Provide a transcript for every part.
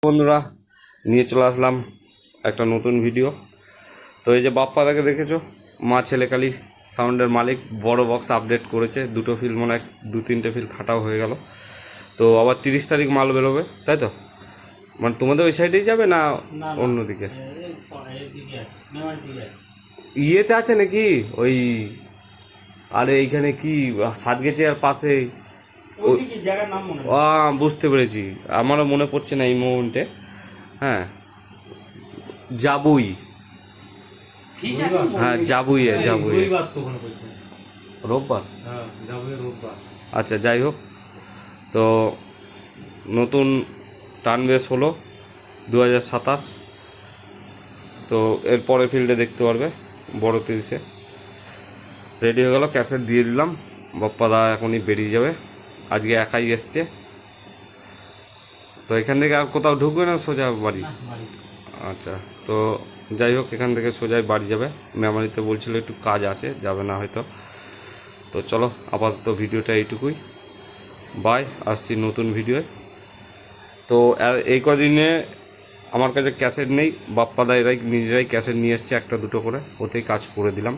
বন্ধুরা নিয়ে চলে আসলাম একটা নতুন ভিডিও। তো এই যে বাপ্পাদাকে দেখেছো, মা ছেলেকালী সাউন্ডের মালিক বড় বক্স আপডেট করেছে, দুটো ফিল মনে হয় 2-3টে ফিল খাটাও হয়ে গেল। তো আবার 30 তারিখ মাল বেরোবে, তাই তো? মানে তোমাদের ওই সাইডেই যাবে না অন্যদিকে? ইয়েতে আছে নাকি ওই, আরে এইখানে কি সাতগেছে আর পাশে? বুঝতে পেরেছি, আমারও মনে পড়ছে না এই মুহূর্তে। হ্যাঁ, জাবুই। হ্যাঁ জাবুই, জাবুই রোববার। আচ্ছা যাই হোক, তো নতুন টার্ন বেস হলো 2027। তো এর পরে ফিল্ডে দেখতে পারবে বড় 30-এ রেডি হয়ে গেল, ক্যাসেট দিয়ে দিলাম। বাপ্পাদা এখনই বেরিয়ে যাবে, আজকে একাই এসছে। তো এখান থেকে আর কোথাও ঢুকবে না, সোজা বাড়ি? আচ্ছা, তো যাই হোক, এখান থেকে সোজাই বাড়ি যাবে। মেমারিতে বলছিল একটু কাজ আছে, যাবে না হয়তো। তো চলো, আপাতত ভিডিওটা এইটুকুই, বাই, আসছি নতুন ভিডিওয়। তো এই কদিনে আমার কাছে ক্যাসেট নেই, বাপ্পাদা এরাই নিজেরাই ক্যাসেট নিয়ে এসছে একটা দুটো করে, ওতেই কাজ করে দিলাম।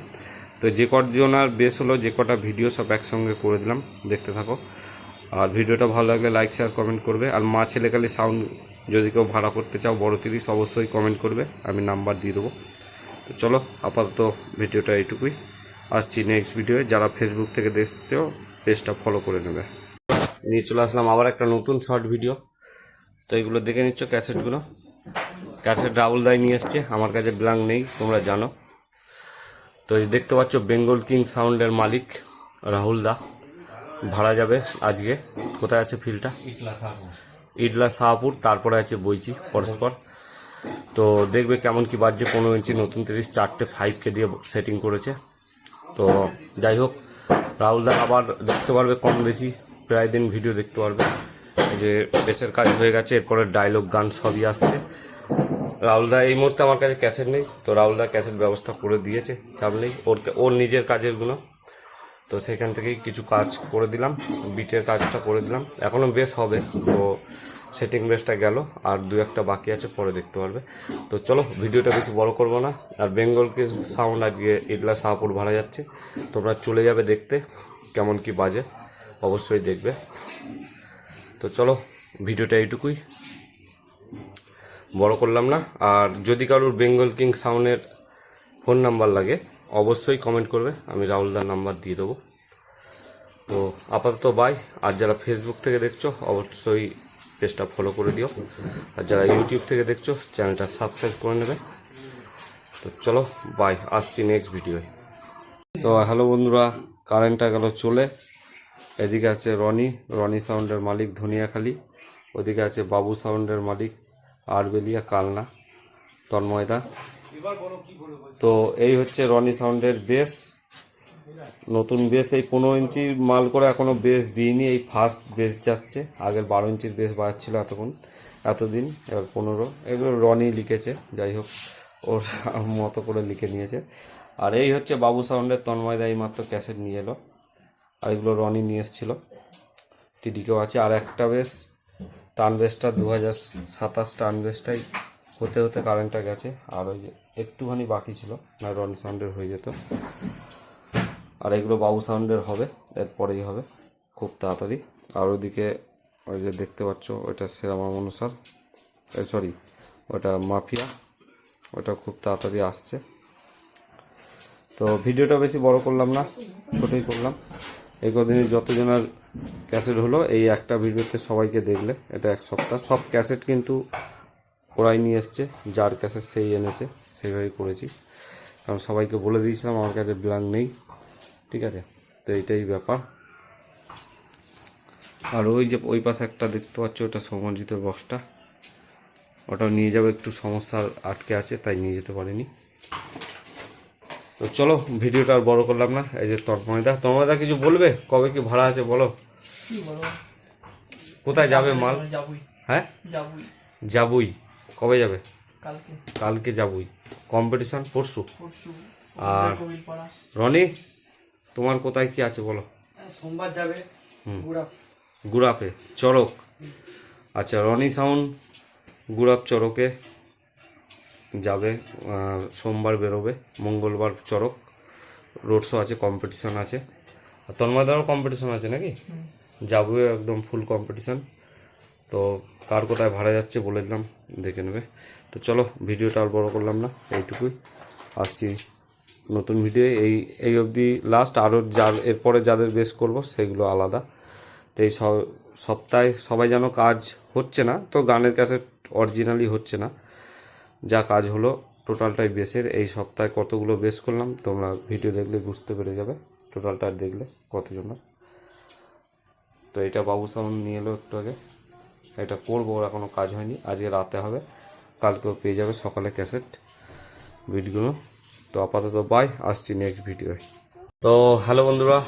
তো যে কজন আর বেস হলো, যে কটা ভিডিও সব একসঙ্গে করে দিলাম, দেখতে থাকো। আর ভিডিওটা ভালো লাগলে লাইক শেয়ার কমেন্ট করবে। আর মা ছেলেকালী সাউন্ড যদি কেউ ভাড়া করতে চাও বড় 30, অবশ্যই কমেন্ট করবে, আমি নাম্বার দিয়ে দেবো। তো চলো, আপাতত ভিডিওটা এইটুকুই, আসছি নেক্সট ভিডিওয়ে। যারা ফেসবুক থেকে দেখতেও পেজটা ফলো করে নেবে। নিয়ে চলে আসলাম আবার একটা নতুন শর্ট ভিডিও। তো এগুলো দেখে নিচ্ছ ক্যাসেটগুলো, ক্যাসেট রাহুল দাই নিয়ে এসছে, আমার কাছে ব্ল্যাঙ্ক নেই, তোমরা জানো। তো এই দেখতে পাচ্ছ বেঙ্গল কিং সাউন্ডের মালিক রাহুল দা ভাড়া যাবে আজকে। কোথায় আছে ফিল্ডটা? ইডলা শাহপুর, তারপরে আছে বইচি পরস্পর। তো দেখবে কেমন কি বাজছে। 15 ইঞ্চি নতুন 30, 4টে 5K দিয়ে সেটিং করেছে। তো যাই হোক, রাহুল দা আবার দেখতে পারবে কম বেশি প্রায় দিন ভিডিও দেখতে পারবে। এই যে বেসের কাজ হয়ে গেছে, এরপরে ডায়লগ গান সবই আসছে। রাহুলদা এই মুহূর্তে আমার কাছে ক্যাসেট নেই, তো রাহুলদা ক্যাসেট ব্যবস্থা করে দিয়েছে, চাপ নেই। ওর নিজের কাজেরগুলো, তো সেখান থেকেই কিছু কাজ করে দিলাম, বিটের কাজটা করে দিলাম। এখনও বেস হবে, তো সেটিং বেসটা গেল, আর 2-1টা বাকি আছে, পরে দেখতে পারবে। তো চলো, ভিডিওটা বেশি বড় করবো না। আর বেঙ্গলকে সাউন্ড আজকে ইডলা শাহপুর ভাড়া যাচ্ছে, তোমরা চলে যাবে দেখতে কেমন কি বাজে, অবশ্যই দেখবে। তো চলো, ভিডিওটা এইটুকুই, বড় করলাম না। আর যদি কারোর বেঙ্গল কিং সাউন্ডের ফোন নাম্বার লাগে অবশ্যই কমেন্ট করবে, আমি রাহুলদার নাম্বার দিয়ে দেবো। তো আপাতত বাই। আর যারা ফেসবুক থেকে দেখছো অবশ্যই পেজটা ফলো করে দিও, আর যারা ইউটিউব থেকে দেখছো চ্যানেলটা সাবস্ক্রাইব করে নেবে। তো চলো বাই, আসছি নেক্সট ভিডিওয়। তো হ্যালো বন্ধুরা, কারেন্টটা গেল চলে। এদিকে আছে রনি সাউন্ডের মালিক ধনিয়াখালী, ওদিকে আছে বাবু সাউন্ডের মালিক আরবেলিয়া কালনা তন্ময়দা। তো এই হচ্ছে রনি সাউন্ডের বেস, নতুন বেস। এই 15 ইঞ্চির মাল করে এখনও বেস দিইনি, এই ফার্স্ট বেস যাচ্ছে। আগের 12 ইঞ্চির বেস বাজাচ্ছিল এতদিন, এবার 15। এগুলো রনি লিখেছে, যাই হোক ওর মতো করে লিখে নিয়েছে। আর এই হচ্ছে বাবু সাউন্ডের তন্ময়দা, এই মাত্র ক্যাসেট নিয়ে এলো। আর এগুলো রনি নিয়ে এসেছিলো, টিডিকেও আছে। আর একটা বেস টার্ন বেসটা 2027 টার্ন বেসটাই হতে হতে কারেন্টটা গেছে, আর ওই যে একটুখানি বাকি ছিল, না রনি সাউন্ডের হয়ে যেত। আর এগুলো বাবু সাউন্ডের হবে, এরপরেই হবে খুব তাড়াতাড়ি। আর ওইদিকে ওই যে দেখতে পাচ্ছ, ওইটা সেরামাম অনুসার, সরি ওটা মাফিয়া, ওটা খুব তাড়াতাড়ি আসছে। তো ভিডিওটা বেশি বড় করলাম না, ছোটোই করলাম। এই কদিনই যতজনের ক্যাসেট হলো, এই একটা ভিডিওতে সবাইকে দেখলে, এটা 1 সপ্তাহ। সব ক্যাসেট কিন্তু ওরাই নিয়ে এসছে, যার ক্যাসেট সেই এনেছে, সেইভাবেই করেছি। কারণ সবাইকে বলে দিয়েছিলাম আমার কাছে ব্ল্যাঙ্ক নেই, ঠিক আছে? তো এইটাই ব্যাপার। আর ওই যে ওই পাশে একটা দেখতে পাচ্ছ, ওটা সৌমজিতের বক্সটা, ওটাও নিয়ে যাবে, একটু সমস্যা আটকে আছে তাই নিয়ে যেতে পারিনি। তো চলো, ভিডিওটা আর বড় করলাম না। এই যে তন্ময়দা কিছু বলবে? কবে কি ভাড়া আছে বলো? কোথায় যাবে মাল? হ্যাঁ যাবই। কবে যাবে? কালকে যাবই। কম্পিটিশন পরশু। আর রনি, তোমার কোথায় কি আছে বলো? সোমবার যাবে গুড়াপে চড়ক। আচ্ছা, রনি সাউন্ড গুড়াপ চড়কে যাবে, সোমবার বেরোবে, মঙ্গলবার চড়ক রোড শো আছে, কম্পিটিশান আছে। আর তন্ময়দারও কম্পিটিশান আছে নাকি? যাবো একদম ফুল কম্পিটিশান। তো কার কোথায় ভাড়া যাচ্ছে বলে দিলাম, দেখে নেবে। তো চলো, ভিডিওটা আর বড় করলাম না, এইটুকুই। আসছি নতুন ভিডিও, এই অবধি লাস্ট। আরও এরপরে যাদের বেস করব সেগুলো আলাদা। তো এই সপ্তাহে সবাই যেন কাজ হচ্ছে না, তো গানের ক্যাসেট অরিজিনালি হচ্ছে না, যা কাজ হলো টোটালটাই বেসের। এই সপ্তাহে কতগুলো বেস করলাম তোমরা ভিডিও দেখলে বুঝতে পেরে যাবে, টোটালটা দেখলে কতজন। তো এটা বাবু সাউন্ড নিয়ে এলো একটু আগে, এটা করবো, ওরা কোনো কাজ হয়নি, আজকে রাতে হবে, কালকেও পেয়ে যাবে সকালে ক্যাসেট বিটগুলো। তো আপাতত বাই, আসছি নেক্সট ভিডিওয়। তো হ্যালো বন্ধুরা,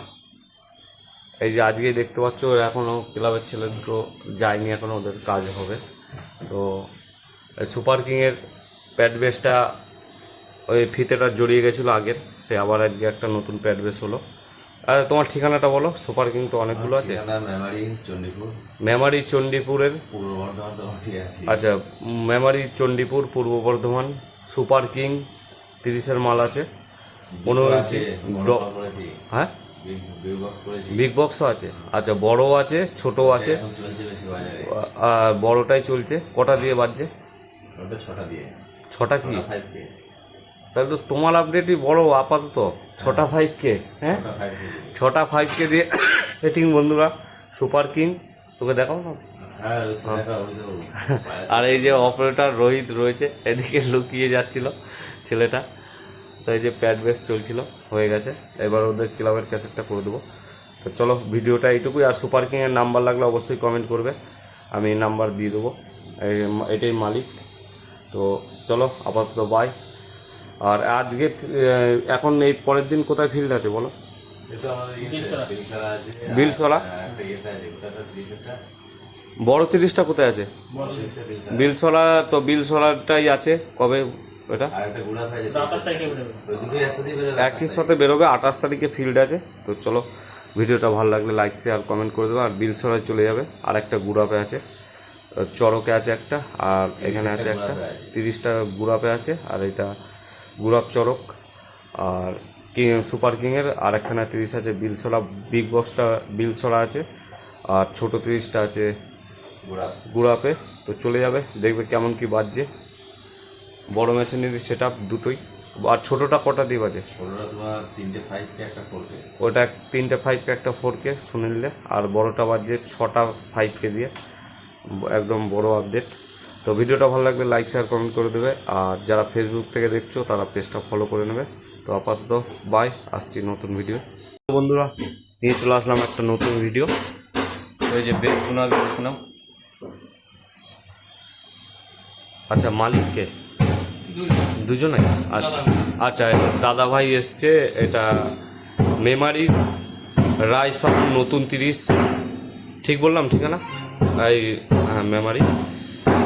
এই যে আজকেই দেখতে পাচ্ছ ওরা এখনও ক্লাবের ছেলে দুটো যায়নি, এখনও ওদের কাজ হবে। তো সুপার কিংয়ের প্যাড বেসটা ওই ফিতেটা জড়িয়ে গেছিলো আগের, সে আবার আজকে একটা নতুন প্যাড বেস হলো। আর তোমার ঠিকানাটা বলো, সুপার কিং তো অনেকগুলো আছে। মেমারি চণ্ডীপুরের পূর্ব বর্ধমান তো আছে। আচ্ছা, মেমারি চণ্ডীপুর পূর্ব বর্ধমান। সুপার কিং 30-এর মাল আছে, 15 ইঞ্চি। হ্যাঁ, বিগ বক্সও আছে। আচ্ছা, বড়ও আছে, ছোটও আছে। বড়টাই চলছে। কটা দিয়ে বাজছে? 6টা দিয়ে। 6টা কি? তাহলে তো তোমার আপডেটই বড় আপাতত। 6টা 5K। হ্যাঁ, 6টা 5K দিয়ে সেটিং বন্ধুরা। সুপার কিং তোকে দেখাও না। আর এই যে অপারেটর রোহিত রয়েছে, এদিকে লুকিয়ে যাচ্ছিল ছেলেটা। তো এই যে প্যাড বেস চলছিল, হয়ে গেছে, এবার ওদের ক্লাবের ক্যাসেটটা করে দেবো। তো চলো, ভিডিওটা এইটুকুই। আর সুপার কিংয়ের নাম্বার লাগলে অবশ্যই কমেন্ট করবে, আমি নাম্বার দিয়ে দেবো, এটাই মালিক। তো চলো আপাতত বাই। আর আজকে এখন এই পরের দিন কোথায় ফিল্ড আছে বলো? বিলসলা। বড় 30টা কোথায় আছে? বিলসলা। তো বিলসলাটাই আছে কবে? এটা একই সাথে বেরোবে, 28 তারিখে ফিল্ড আছে। তো চলো, ভিডিওটা ভালো লাগলে লাইক শেয়ার কমেন্ট করে দেবে। আর বিলসলায় চলে যাবে, আর একটা গুড়াপে আছে, চড়কে আছে একটা, আর এখানে আছে একটা। 30টা গুড়াপে আছে, আর এটা গুড়াপ চড়ক। আর সুপার কিংয়ের আর একখানা 30 আছে বিলসলা, বিগ বক্সটা বিলসলা আছে, আর ছোটো 30টা আছে গুড়াপে। তো চলে যাবে, দেখবে কেমন কি বাজছে। বড় মেশিনারি সেট আপ দুটোই। আর ছোটোটা কটা দিয়ে বাজে? ওটা 3টে 5K একটা 4K শুনে নিলে। আর বড়োটা বাজছে 6টা 5K দিয়ে, একদম বড় আপডেট। তো ভিডিওটা ভালো লাগলে লাইক শেয়ার কমেন্ট করে দেবে। আর যারা ফেসবুক থেকে দেখছো তারা পেজটা ফলো করে নেবে। তো আপাতত বাই, আসছি নতুন ভিডিও। বন্ধুরা, নিয়ে চলে আসলাম একটা নতুন ভিডিও। তো এই যে বেসগুলো আগে দেখলাম। আচ্ছা, মালিককে দুজনাই? আচ্ছা আচ্ছা, দাদা ভাই এসছে। এটা মেমারি রায় সাউন্ড নতুন 30, ঠিক বললাম ঠিকানা? এই হ্যাঁ, মেমারি,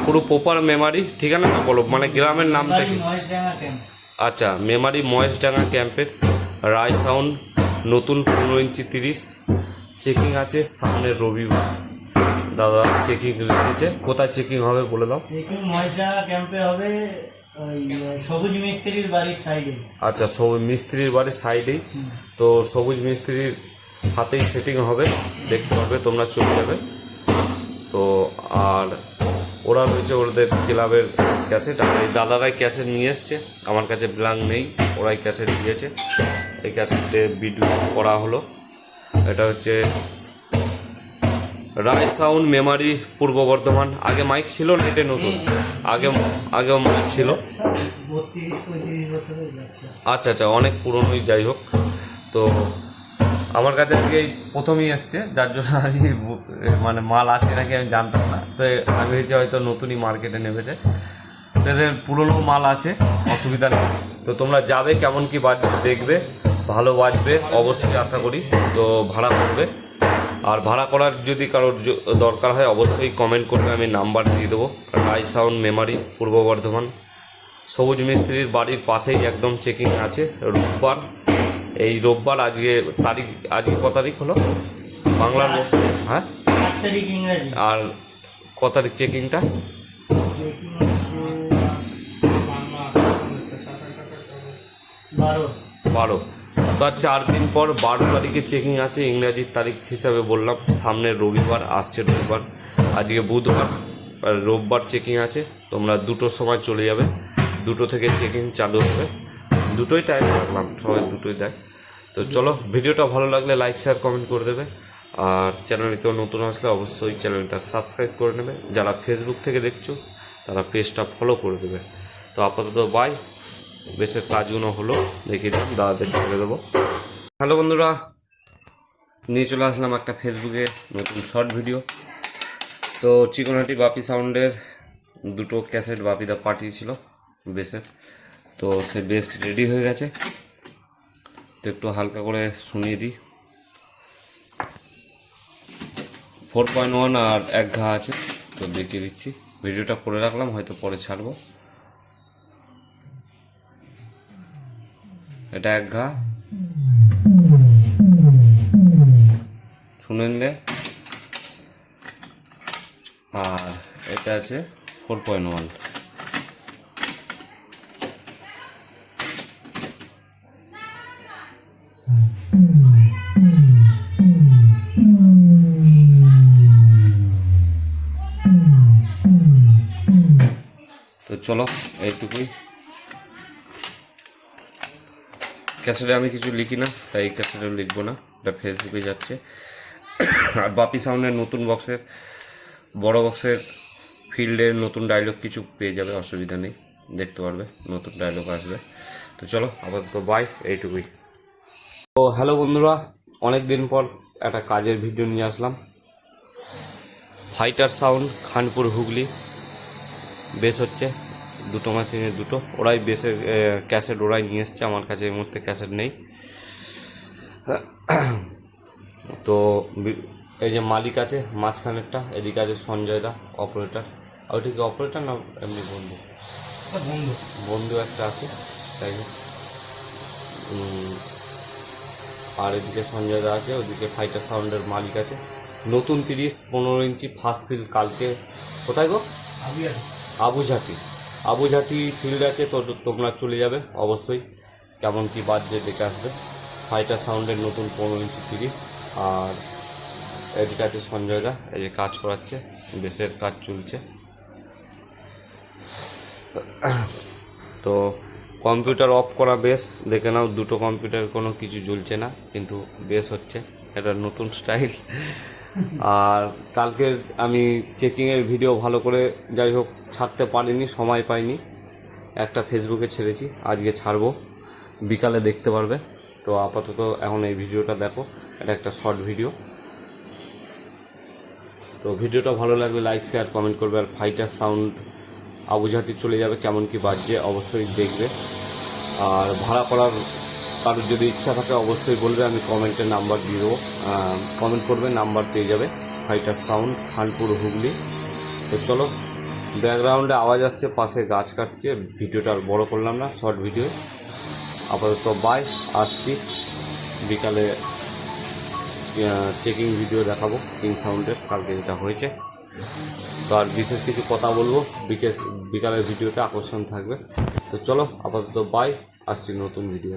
পুরো প্রপার মেমারি। ঠিকানা না বলো, মানে গ্রামের নামটা কি? আচ্ছা, মেমারি মহেশডাঙ্গা ক্যাম্পের রায় সাউন্ড নতুন 15 ইঞ্চি 30। চেকিং আছে সামনের রবিবার। দাদা চেকিং রেখেছে। কোথায় চেকিং হবে বলে দাও? চেকিং মহেশডাঙ্গা ক্যাম্পে হবে, সবুজ মিস্ত্রির বাড়ির সাইডে। আচ্ছা, সবুজ মিস্ত্রির বাড়ির সাইডেই। তো সবুজ মিস্ত্রির হাতেই সেটিং হবে, দেখতে পারবে তোমরা, চলে যাবে। তো আর ওরা রয়েছে ওদের ক্লাবের ক্যাসেট। আর এই দাদারাই ক্যাসেট নিয়ে এসছে, আমার কাছে ব্ল্যাঙ্ক নেই, ওরাই ক্যাসেট দিয়েছে। এই ক্যাসেটে ভিডিও করা হলো। এটা হচ্ছে রায় সাউন্ড মেমারি পূর্ব বর্ধমান। আগে মাইক ছিল না, এটা নতুন। আগেও মাইক ছিল। আচ্ছা আচ্ছা, অনেক পুরনোই, যাই হোক। তো আমার কাছে আজকে এই প্রথমই এসছে, যার জন্য আমি মানে মাল আছে নাকি আমি জানতাম না। তো আমি হয়েছে হয়তো নতুনই মার্কেটে নেমেছে, তো এদের পুরনো মাল আছে, অসুবিধা নেই। তো তোমরা যাবে, কেমন কি বাজবে দেখবে, ভালো বাজবে অবশ্যই আশা করি। তো ভাড়া করবে। আর ভাড়া করার যদি কারোর দরকার হয় অবশ্যই কমেন্ট করবে, আমি নাম্বার দিয়ে দেবো। রায় সাউন্ড মেমারি পূর্ব বর্ধমান, সবুজ মিস্ত্রির বাড়ির পাশেই একদম চেকিং আছে রোববার। এই রোববার, আজকে তারিখ, আজকে ক তারিখ হলো বাংলার? হ্যাঁ, 8 তারিখ ইংরেজি। আর ক তারিখ চেকিংটা? চেকিং হচ্ছে 12। 12, তো আর 4 দিন পর 12 তারিখে চেকিং আছে। ইংরাজির তারিখ হিসাবে বললাম, সামনে রবিবার আসছে, রবিবার, আজকে বুধবার, আর রোববার চেকিং আছে। তোমরা 2টোর সময় চলে যাবে, 2টো থেকে চেকিং চালু হবে। 2টোই টাইম রাখলাম, সবাই 2টোই দেয়। তো চলো, ভিডিওটা ভালো লাগলে লাইক শেয়ার কমেন্ট করে দেবে, আর চ্যানেলে কেউ নতুন আসলে অবশ্যই চ্যানেলটা সাবস্ক্রাইব করে নেবে। যারা ফেসবুক থেকে দেখছো তারা পেজটা ফলো করে দেবে। তো আপাতত বাই, বেশের কাজগুলো হলো দেখিয়ে দিলাম, দাদাদের ছেড়ে দেবো। হ্যালো বন্ধুরা, নিয়ে চলে আসলাম একটা ফেসবুকে নতুন শর্ট ভিডিও। তো চিকনহাটি বাপি সাউন্ডের 2টো ক্যাসেট বাপিদা পাঠিয়েছিল বেসের, তো সে বেস রেডি হয়ে গেছে। তো একটু হালকা করে শুনিয়ে দিই। 4.1 আর 1 ঘা আছে, তো দেখিয়ে দিচ্ছি। ভিডিওটা করে রাখলাম, হয়তো পরে ছাড়বো। এটা 1 ঘা, শুনে নিলে। আর এটা আছে 4.1। তো চলো, এইটুকুই। ক্যাসেটে আমি কিছু লিখি না, তাই ক্যাসেটে লিখবো না, এটা ফেসবুকে যাচ্ছে। আর বাপি সাউন্ডের নতুন বক্সের, বড় বক্সের ফিল্ডের নতুন ডায়লগ কিছু পেয়ে যাবে, অসুবিধা নেই, দেখতে পারবে, নতুন ডায়লগ আসবে। তো চলো, আপাতত বাই, এইটুকুই। তো হ্যালো বন্ধুরা, অনেক দিন পর একটা কাজের ভিডিও নিয়ে আসলাম। Fighter sound, Khanpur, Hooghly. Bass হচ্ছে 2টো মেশিনের 2টো, ওরাই বেসের ক্যাসেট ওরাই নিয়ে এসছে, আমার কাছে এই মুহূর্তে ক্যাসেট নেই। তো এই যে মালিক আছে মাঝখানেরটা, এদিকে আছে সঞ্জয় দা অপারেটর। ওইটা কি অপারেটর না এমনি বন্ধু? বন্ধু একটা আছে, তাই না? আর এদিকে সঞ্জয় দা আছে, ওদিকে ফাইটার সাউন্ডের মালিক আছে। নতুন 30-15 ইঞ্চি ফার্স্ট ফিল্ড কালকে, কোথায় গো? আবুঝাটি ফিল্ড আছে। তো তোমরা চলে যাবে অবশ্যই, কেমন কি বাজছে দেখে আসবে। ফাইটার সাউন্ডের নতুন 15 ইঞ্চি 30। আর এদিকে আছে সঞ্জয় দা, এই যে কাজ করাচ্ছে, বেসের কাজ চলছে। তো কম্পিউটার অফ করা বেস, দেখে নাও, 2টো কম্পিউটার কোনো কিছু জ্বলছে না, কিন্তু বেস হচ্ছে, এটা নতুন স্টাইল। আর কালকে আমি চেকিংয়ের ভিডিও ভালো করে যাই হোক ছাড়তে পারিনি, সময় পাইনি, একটা ফেসবুকে ছেড়েছি, আজকে ছাড়বো, বিকালে দেখতে পারবে। তো আপাতত এখন এই ভিডিওটা দেখো, এটা একটা শর্ট ভিডিও। তো ভিডিওটা ভালো লাগলে লাইক শেয়ার কমেন্ট করবে। আর ফাইটার সাউন্ড আবুঝাটি চলে যাবে, কেমন কি বাজছে অবশ্যই দেখবে। আর ভাড়া করার কারোর যদি ইচ্ছা থাকে অবশ্যই বলবে, আমি কমেন্টে নাম্বার দিয়ে দেবো, কমেন্ট করবে, নাম্বার পেয়ে যাবে। Fighter sound, Khanpur, Hooghly. তো চলো, ব্যাকগ্রাউন্ডে আওয়াজ আসছে, পাশে গাছ কাটছে, ভিডিওটা আর বড় করলাম না, শর্ট ভিডিও। আপাতত বাই, আসছি বিকালে চেকিং ভিডিও দেখাবো কিং সাউন্ডের, কালকে যেটা হয়েছে। তো আর বিশেষ কিছু কথা বলবো, বিকালের ভিডিওতে আকর্ষণ থাকবে। তো চলো, আপাতত বাই, আসছি নতুন ভিডিও।